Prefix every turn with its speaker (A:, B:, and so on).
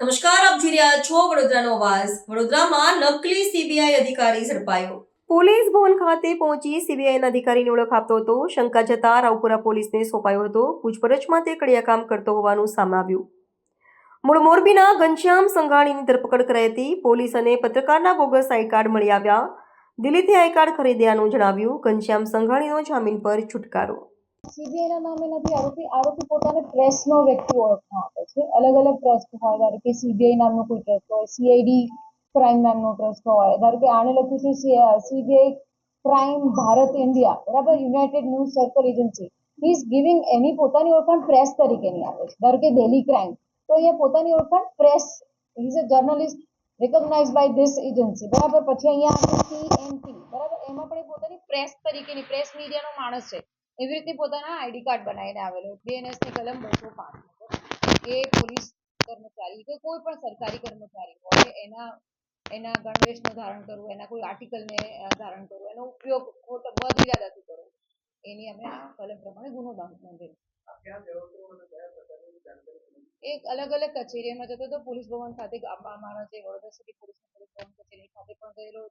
A: નમસ્કાર, આપ જોઈ રહ્યા છો વડોદરાનો અવાજ. વડોદરામાં નકલી સીબીઆઈ અધિકારી ઝડપાયો. પોલીસ ભવન ખાતે પહોંચી સીબીઆઈના અધિકારીની ઓળખ આપતો હતો. શંકા જતા રાવપુરા પોલીસને સોંપાયો હતો. પૂછપરછમાં તે કડિયાકામ કરતો હોવાનું સામે આવ્યું. મૂળ મોરબીના ઘનશ્યામ સંઘાણીની ધરપકડ કરાઈ હતી. પોલીસ અને પત્રકારના બોગસ આઈ કાર્ડ મળી આવ્યા. દિલ્હીથી આઈ કાર્ડ ખરીદ્યાનું જણાવ્યું. ઘનશ્યામ સંઘાણીનો જામીન પર છુટકારો.
B: સીબીઆઈના નામે નથી આરોપી પોતાને પ્રેસનો વ્યક્તિ ઓળખમાં આપે છે. અલગ અલગ ટ્રસ્ટ હોય, ધારો કે સીબીઆઈ નામનો કોઈ ટ્રસ્ટ હોય, સીઆઈડી ક્રાઇમ નામનો ટ્રસ્ટ હોય, ધારો કે આને લખ્યું છે સીબીઆઈ ક્રાઇમ ભારત ઇન્ડિયા, બરાબર, united news circle agency. He is giving એની પોતાની ઓળખાણ પ્રેસ તરીકેની આપે છે. ધારો કે ડેલી ક્રાઇમ, તો અહીંયા પોતાની ઓળખાણ press, he is a journalist recognized by this agency, બરાબર. પછી અહીંયા સીએનટી, બરાબર, એમાં પણ એ પોતાની પ્રેસ તરીકેની પ્રેસ મીડિયાનો માણસ છે. એવી રીતે પોતાના આઈડી કાર્ડ બનાવીને આવેલો. બીએનએસ ની કલમ 205 એ પોલીસ કર્મચારી કે કોઈ પણ સરકારી કર્મચારી હોય એના ગણવેશનું ધારણ કરવું, એના કોઈ આર્ટિકલને ધારણ કરવું, એનો ઉપયોગ બદ ઇરાદાથી કરવો, એની અમે આ કલમ પ્રમાણે ગુનો નોંધેલો. એક અલગ અલગ કચેરીમાં જતો હતો. પોલીસ ભવન ખાતે અમારા જે વડોદરા સિટી પોલીસ ભવન કચેરી ખાતે પણ ગયેલો